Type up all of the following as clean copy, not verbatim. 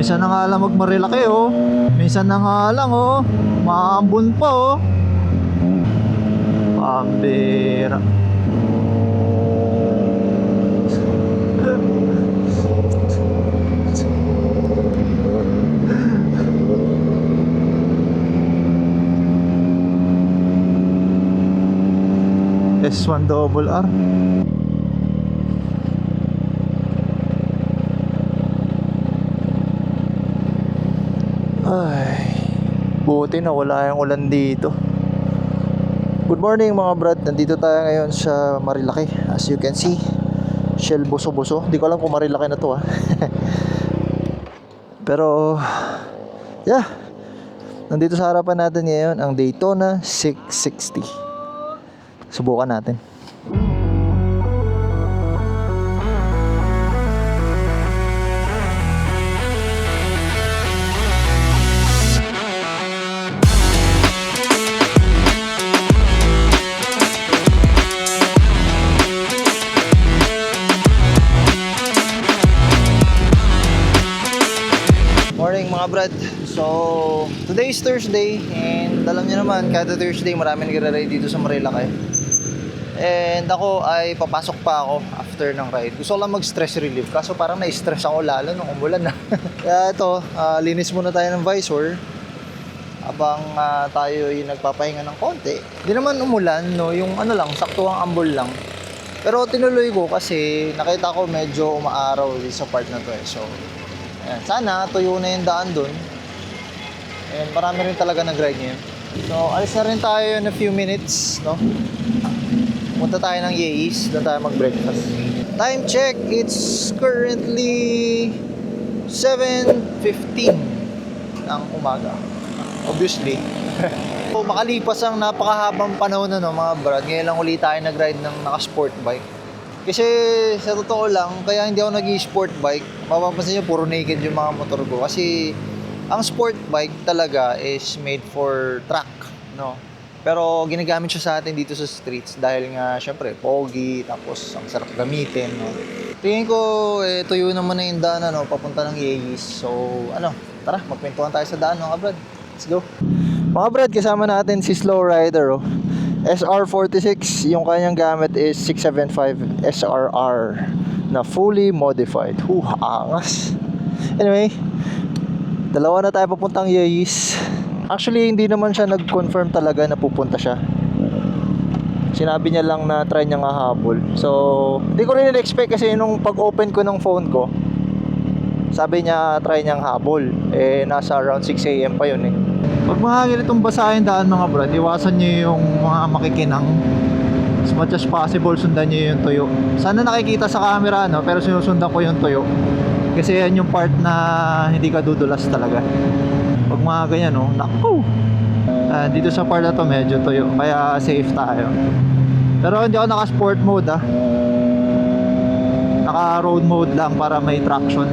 Minsan na nga lang magmarilaki oh. Minsan na nga lang oh. Maambon pa oh. Pambira. S1 double R. Ay, buti na wala yung ulan dito. Good morning mga brad. Nandito tayo ngayon sa Marilaki. As you can see, Shell buso-buso. Di ko alam kung Marilaki na to Pero yeah, nandito sa harapan natin ngayon ang Daytona 660. Subukan natin. Morning mga brad. So, today is Thursday and alam niyo naman, kada Thursday marami nagre-ride dito sa Marilaki. And ako ay papasok pa ako after ng ride. Gusto ko lang mag-stress relief kaso parang na-stress ako lalo nung umulan na. Kaya ito, linis muna tayo ng visor habang tayo yung nagpapahinga ng konti. Hindi naman umulan, no? Yung ano lang, saktuang ambol lang. Pero tinuloy ko kasi nakita ko medyo umaaraw sa part na to So, ayan. Sana tuyo na yung daan dun. And marami rin talaga nag-ride ngayon. So, alis na rin tayo in a few minutes, no? Punta tayo ng Yeis, doon tayo mag-breakfast. Time check, it's currently 7:15 ng umaga. Obviously. So, makalipas ang napakahabang panahon na mga brad, ngayon lang ulit tayo nag-ride ng naka-sport bike. Kasi sa totoo lang, kaya hindi ako nag-i-sport bike, mapapansin nyo puro naked yung mga motor ko. Kasi ang sport bike talaga is made for track, no? Pero ginagamit siya sa atin dito sa streets dahil nga syempre pogi, tapos ang sarap gamitin, no? Tingin ko tuyo naman na yung daan papunta ng Yeis. So tara, magkwentuhan tayo sa daan mga brad. Let's go. Mga brad, kasama natin si Slow Rider SR46, yung kanyang gamit is 675 SRR na fully modified. Angas. Anyway, dalawa na tayo papuntang Yeis. Actually, hindi naman siya nag-confirm talaga na pupunta siya. Sinabi niya lang na try niya nga habol. So, hindi ko rin expect kasi nung pag-open ko ng phone ko, sabi niya try niyang habol. Nasa around 6 AM pa yun Pag mga ganitong basahin daan mga brad, iwasan niyo yung mga makikinang. As much as possible, sundan niyo yung tuyo. Sana nakikita sa camera, pero sinusundan ko yung tuyo. Kasi yan yung part na hindi ka dudulas talaga. Pag mga ganyan naku, dito sa part na to medyo tuyo, kaya safe tayo. Pero hindi ako naka sport mode naka road mode lang para may traction.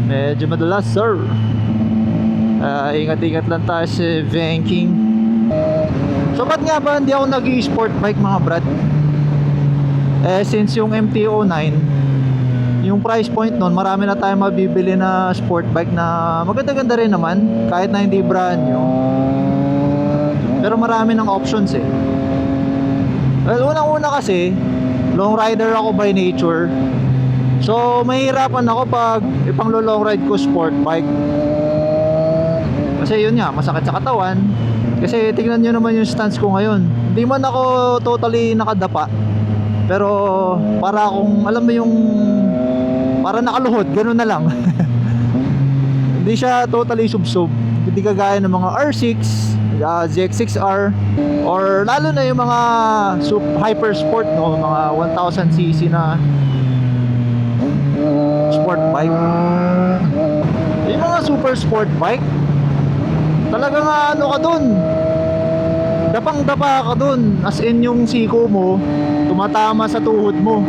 Medyo madalas sir. Ingat-ingat lang tayo sa banking. So ba't nga ba hindi ako nag-i-sport bike mga brad? Since yung MT-09, yung price point nun, marami na tayong mabibili na sport bike na maganda-ganda rin naman, kahit na hindi brand new. Pero marami ng options Well, unang-una kasi, long rider ako by nature. So, mahihirapan ako pag ipang-long ride ko sport bike. Kasi yun nga, masakit sa katawan. Kasi tingnan nyo naman yung stance ko ngayon. Hindi man ako totally nakadapa, pero para akong, alam mo yung para nakaluhod, gano'n na lang. Hindi siya totally sub-sub. Hindi kagaya ng mga R6, ZX6R, or lalo na yung mga hyper sport, mga 1000cc na sport bike. Yung mga super sport bike, talagang ka dun, dapang-dapa ka dun. As in yung siko mo tumatama sa tuhod mo.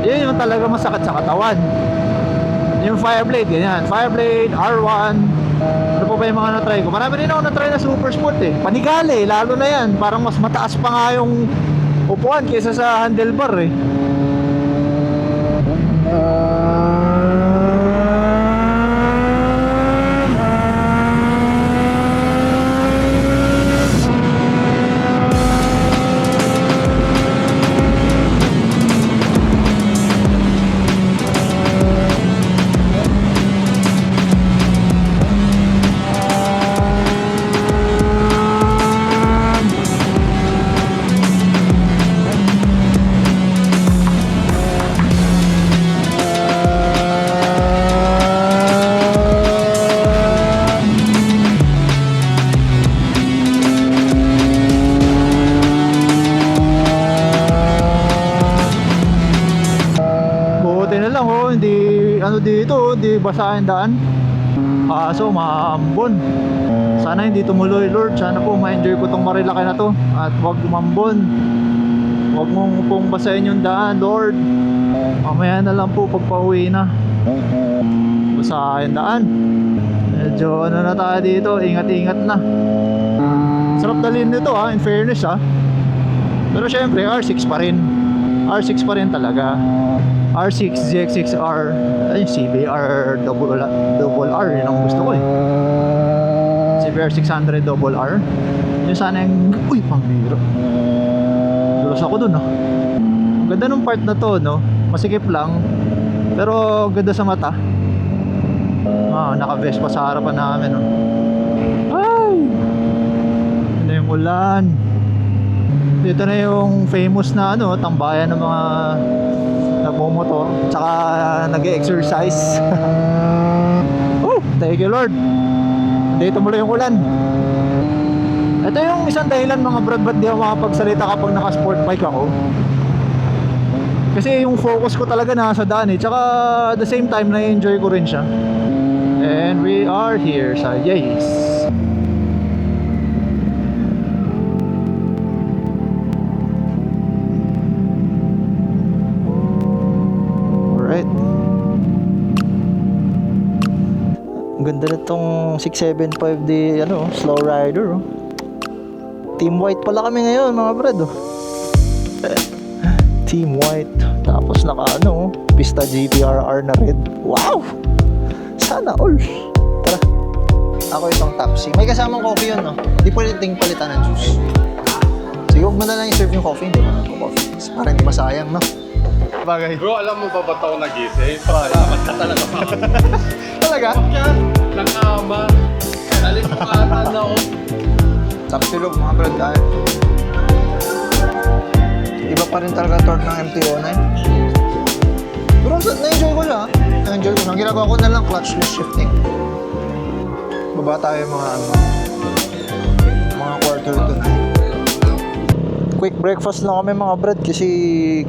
Yun yung talaga masakit sa katawan. Yung Fireblade, ganyan. Fireblade, R1. Ano pa ba yung mga na-try ko? Marami rin ako na-try na super sport Panigale, lalo na yan. Parang mas mataas pa nga yung upuan kaysa sa handlebar hindi ano dito, hindi basa yung daan. Kaso maambon. Sana hindi tumuloy, Lord. Sana po ma-enjoy ko tong Marilaki na to. At wag umambon. Wag mong pong basahin yung daan, Lord. Mamaya na lang po pagpa-uwi na. Basa yung daan. Medyo ano na tayo dito, ingat-ingat na. Sarap dalhin nito in fairness Pero syempre R6 pa rin. R6 pa rin talaga. R6, ZX6R, ay CBR double R, yun ang gusto ko CBR 600 double R. Yun sana yung, uy, pambiro. Dulos ako dun Ganda nung part na to, no? Masikip lang, pero ganda sa mata. Naka-Vespa sa harapan namin, Ay! Ano yung ulan? Dito na yung famous na tambayan ng mga nagmomotor tsaka nag-exercise. Oh, thank you Lord. Dito mula yung ulan. Ito yung isang dahilan mga brad, ba't di ako makapagsalita kapag naka-sport bike ako. Kasi yung focus ko talaga nasa daan tsaka at the same time na-enjoy ko rin siya. And we are here sa Yays. Alright. Ang ganda na itong 675D slow rider Team white pala kami ngayon mga brad Team white. Tapos naka Pista GPRR na red. Wow! Sana all. Tara. Ako itong Tapsi. May kasamang coffee yun, Hindi pwedeng palitan ng juice. Sige, huwag mo na lang i-serve yung coffee. Hindi mo na coffee. Para hindi masayang, Bagay. Bro, alam mo ba ba't ako nag-isip? Pasalamat ka talaga pa. Talaga? Kaya, nag-ama. Nalipukatan na ako. Tapsi loob, mga brad. Iba pa rin talaga torque ng MT-09. Pero na-enjoy ko siya, Na-enjoy ko siya. Ang ginagawa ko na lang clutchless shifting. Baba tayo mga quarter to 9. Quick breakfast lang kami mga brad kasi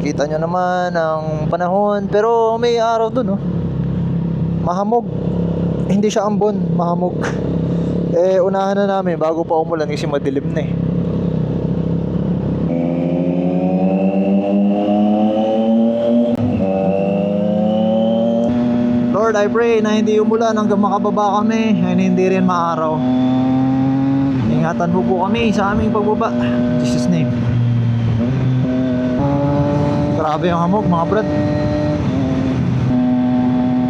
kita nyo naman ang panahon. Pero may araw dun mahamog. Hindi siya ambon, mahamog. Unahan na namin bago pa umulan kasi madilim na Lord, I pray na hindi umulan hanggang makababa kami and hindi rin maaraw. Ingatan mo po kami sa aming pagbaba. In Jesus' name. Grabe yung hamog mga brad.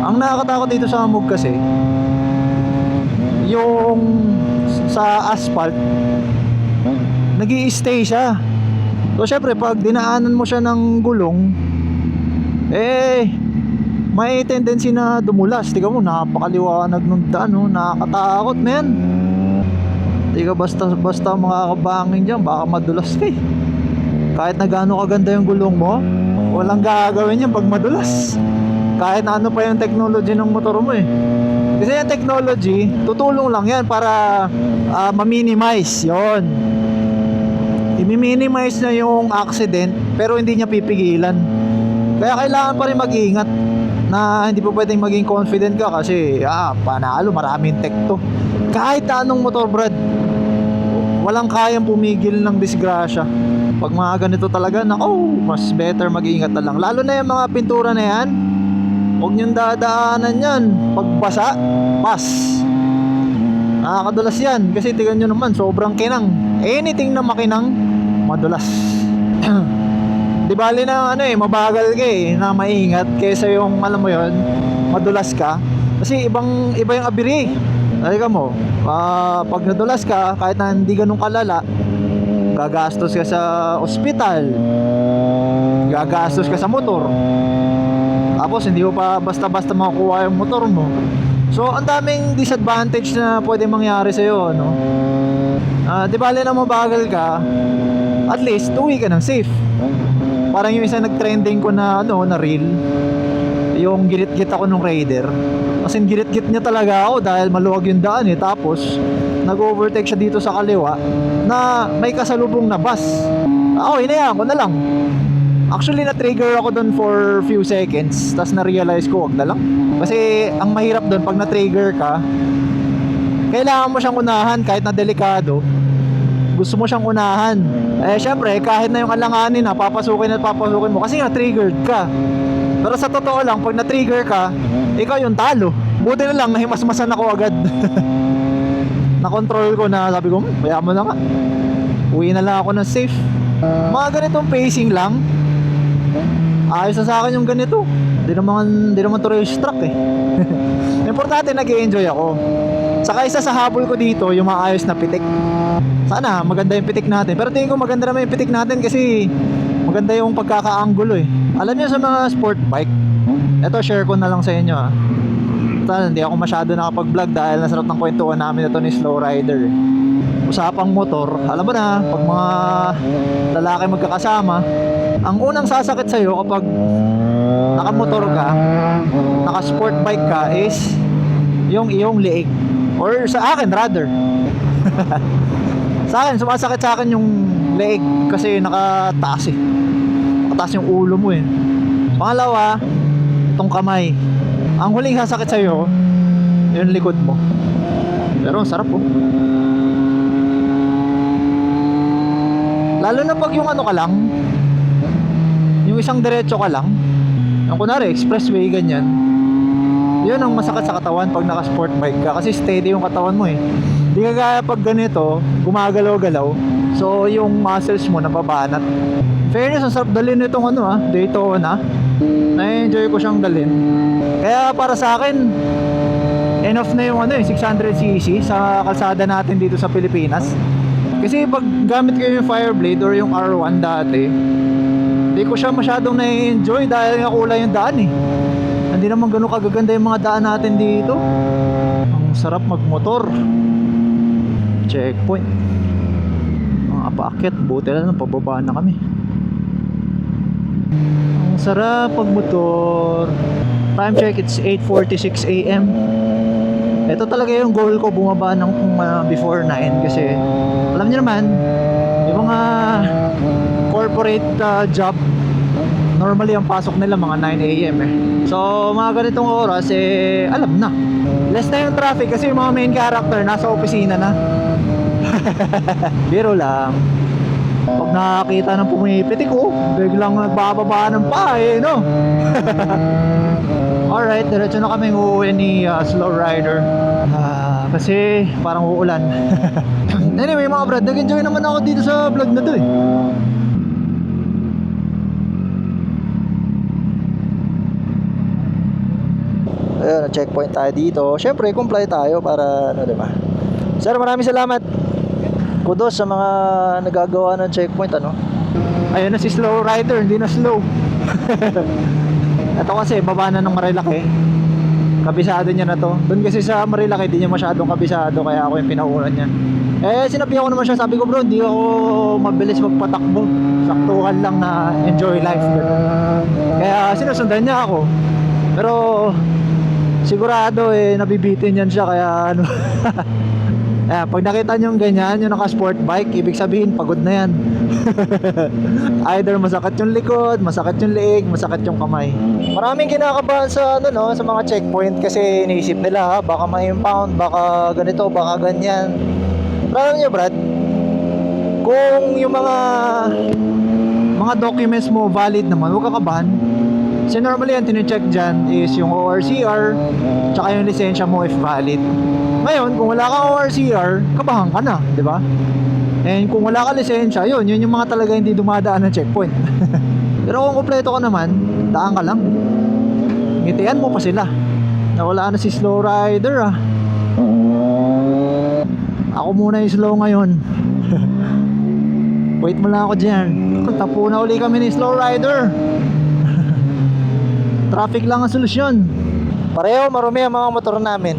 Ang nakakatakot dito sa hamog kasi yung sa asphalt nag-i-stay siya. So syempre pag dinaanan mo siya ng gulong may tendency na dumulas. Tingnan mo, napakaliwanag ng daan nakakatakot men. Tingnan basta makakabangin dyan, baka madulas ka Kahit na gaano kaganda yung gulong mo, walang gagawin yan pag madulas. Kahit na ano pa yung technology ng motor mo Kasi yung technology, tutulong lang yan para ma-minimize yon. I-minimize na yung accident pero hindi niya pipigilan. Kaya kailangan pa rin mag-ingat na hindi pa pwedeng maging confident ka kasi panalo, maraming tech to. Kahit anong motor brad, walang kayang pumigil ng disgrasya. Pag mga ganito talaga mas better mag-ingat na lang. Lalo na yung mga pintura na yan, huwag niyong dadaanan yan. Pagbasa, pas. Nakakadulas yan kasi tingnan nyo naman, sobrang kinang. Anything na makinang, madulas. Di bali na mabagal ka na maingat kaysa yung alam mo yon, madulas ka. Kasi iba yung abiri. Halika mo, pag nadulas ka, kahit na hindi ganun kalala, gagastos ka sa ospital, gagastos ka sa motor, tapos hindi mo pa basta-basta makukuha yung motor mo. So ang daming disadvantage na pwede mangyari sa'yo di bali na mabagal ka, at least uwi ka ng safe. Parang yung isa nag-trending ko na na reel, yung gilid-git ako nung Raider. Kasi gilid-git niya talaga ako dahil maluwag yung daan tapos nag-overtake siya dito sa kaliwa na may kasalubong na bus. Ako hinayaan ko na lang. Actually, na-trigger ako doon for few seconds. Tapos na-realize ko, wag na lang. Kasi ang mahirap doon, pag na-trigger ka, kailangan mo siyang unahan kahit na delikado. Gusto mo siyang unahan. Eh, syempre, kahit na yung alanganin na, papasukin at papasukin mo. Kasi na-triggered ka. Pero sa totoo lang, pag na-trigger ka, ikaw yung talo. Buti na lang, nahimasmasan ako agad. Na-control ko na, sabi ko, kaya mo na nga. Uwi na lang ako ng safe. Mga ganitong pacing lang. Ayos na sa akin yung ganito. Di naman to racetrack eh. Importante nag-i-enjoy ako. Saka isa sa habol ko dito, yung maayos na pitik. Sana maganda yung pitik natin. Pero tingin ko maganda naman yung pitik natin kasi maganda yung pagkakaanggulo eh. Alam niyo sa mga sport bike, eto share ko na lang sa inyo ah. Hindi ako masyado nakapag-vlog dahil nasarap ng kwentuhan namin ito ni Slow Rider. Usapang motor, alam mo na, pag mga lalaki magkakasama, ang unang sasakit sa'yo kapag nakamotor ka, naka-sport bike ka is yung iyong leeg. Or sa akin rather. Sa akin, sumasakit sa akin yung leeg kasi nakataas eh. Nakataas yung ulo mo eh. Pangalawa, itong kamay. Ang huling sasakit sa'yo, yung likod mo. Pero ang sarap oh. Lalo na pag yung ano ka lang, yung isang diretso ka lang, yung kunwari expressway ganyan, yun ang masakit sa katawan pag naka sport bike ka kasi steady yung katawan mo eh. Di ka gaya pag ganito, gumagalaw-galaw, so yung muscles mo nababanat. Fairness, ang sarap dalhin itong ano Daytona. Na-enjoy ko siyang dalhin. Kaya para sa akin, enough na yung 600cc sa kalsada natin dito sa Pilipinas. Kasi pag gamit ko yung Fireblade or yung R1 dati, hindi ko siya masyadong na-enjoy dahil nga kulay yung daan eh. Hindi naman ganun kagaganda yung mga daan natin dito. Ang sarap magmotor. Checkpoint. Mga paakyat, buti lang pababa na kami. Ang sarap magmotor. Time check, it's 8:46 AM. Ito talaga yung goal ko, bumaba ng before 9 kasi alam niyo naman yung mga corporate job, normally ang pasok nila mga 9 AM eh. So mga ganitong oras alam na. Less na yung traffic kasi yung mga main character nasa opisina na. Biro lang. Pag nakakita ng pumipitik ko, biglang nagbababa ng pahe, no? Alright, diretso na kami uuwi ni Slow Rider. Kasi parang uulan. Anyway mga brad, nag-enjoy naman ako dito sa vlog na to eh. Ayun, checkpoint tayo dito. Syempre, comply tayo para diba? Sir, maraming salamat. Kudos sa mga nagagawa ng checkpoint Ayun na si Slow Rider, hindi na slow. Ito kasi baba na ng Marilaki. Kabisado niya na to. Doon kasi sa Marilaki hindi niya masyadong kabisado kaya ako yung pinauunan niya. Sinabihan ko naman siya, sabi ko bro, hindi ako mabilis magpatakbo. Saktuhan lang na enjoy life. Kaya sinusundan niya ako. Pero sigurado nabibitin yan siya kaya pag nakita nyo yung ganyan, yung naka-sport bike, ibig sabihin pagod na yan. Either masakit yung likod, masakit yung leeg, masakit yung kamay. Maraming kinakabahan sa sa mga checkpoint kasi iniisip nila baka ma-impound, baka ganito, baka ganyan. Pero alam nyo Brad, kung yung mga documents mo valid naman, huwag kakabahan. Kasi normally ang tine-check dyan is yung ORCR tsaka yung lisensya mo if valid. Ngayon, kung wala kang ORCR, kabahan ka na, di ba? And kung wala kang lisensya, yun yung mga talaga hindi dumadaan ng checkpoint. Pero kung kompleto ka naman, daan ka lang. Ngitian mo pa sila. Nawala na si Slow Rider Ako muna yung slow ngayon. Wait mo lang ako dyan. Tapo na uli kami ni Slow Rider. Traffic lang ang solusyon. Pareho marumi ang mga motor namin.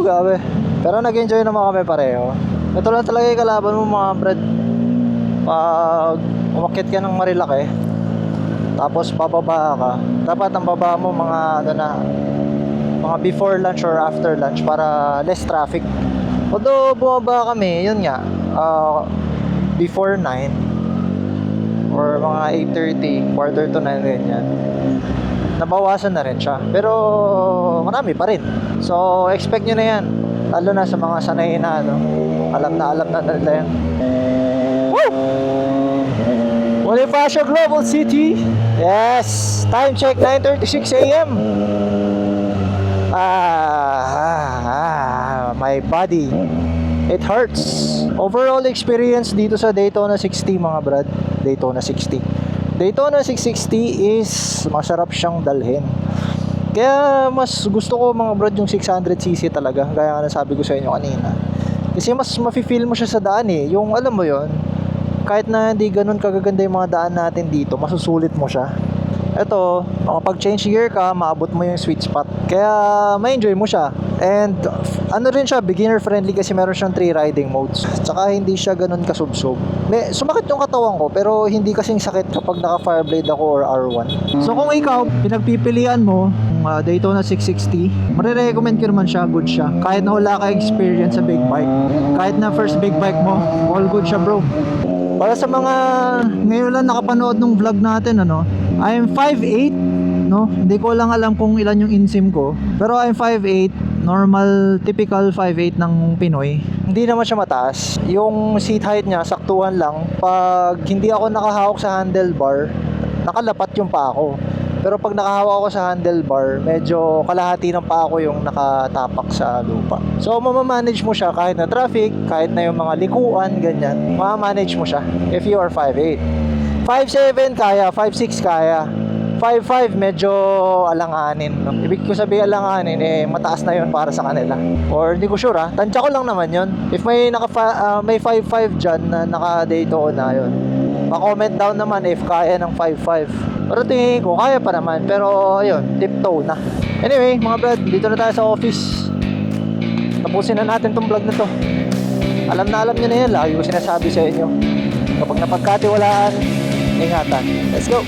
Gabi. Pero nag-enjoy naman kami pareho. Ito lang talaga yung kalaban mo mga brad. Pag umakyat ka ng Marilaki, tapos pababa ka, dapat ang baba mo mga mga before lunch or after lunch para less traffic. Although bumaba kami, yun nga, before 9. or mga 8:30, quarter to 9 ganyan, nabawasan na rin siya. Pero marami pa rin. So expect nyo na yan. Lalo na sa mga sanay na ano, alam na nila yan. Woo! Bonifacio Global City. Yes, time check 9:36 a.m. My body, it hurts. Overall experience dito sa Daytona 60 mga brad. Daytona 60. Daytona 660 is masarap siyang dalhin. Kaya mas gusto ko mga brad yung 600cc talaga. Gaya nga nasabi ko sa inyo kanina. Kasi mas mafe-feel mo siya sa daan eh. Yung alam mo yon, kahit na hindi ganun kagaganda yung mga daan natin dito, masusulit mo siya. Ito, makapag-change gear ka, maabot mo yung sweet spot. Kaya ma-enjoy mo siya. And ano rin siya, beginner friendly kasi meron siyang 3 riding modes. Tsaka hindi siya ganun kasubsob. Sumakit yung katawan ko pero hindi kasing sakit kapag naka Fireblade ako or R1. So kung ikaw, pinagpipilian mo Daytona 660, marirecommend ko naman siya, good siya. Kahit na wala ka experience sa big bike, kahit na first big bike mo, all good siya bro. Para sa mga ngayon lang nakapanood ng vlog natin, ano, I'm 5'8", no? Hindi ko lang alam kung ilan yung insim ko, pero I'm 5'8", normal, typical 5'8" ng Pinoy. Hindi naman siya mataas. Yung seat height niya, saktuhan lang. Pag hindi ako nakahawak sa handlebar, nakalapat yung paa ko. Pero pag nakahawak ako sa handlebar, medyo kalahati ng paa ko yung nakatapak sa lupa. So, mamamanage mo siya kahit na traffic, kahit na yung mga likuan, ganyan. Mamamanage mo siya if you are 5'8". 5'7" kaya, 5'6" kaya. 5'5" medyo alanganin, no? Ibig ko sabihin alanganin, mataas na yun para sa kanila. Or hindi ko sure tansya ko lang naman yun. If may may 5'5" dyan na naka-Daytona yun, pa-comment down naman if kaya ng 5'5". Pero tingin ko, kaya pa naman. Pero ayun, tiptoe na. Anyway, mga brad, dito na tayo sa office. Tapusin na natin tong vlog na to. Alam nyo na yan, lagi ko sinasabi sa inyo. Kapag napagkatiwalaan, ingatan. Let's go!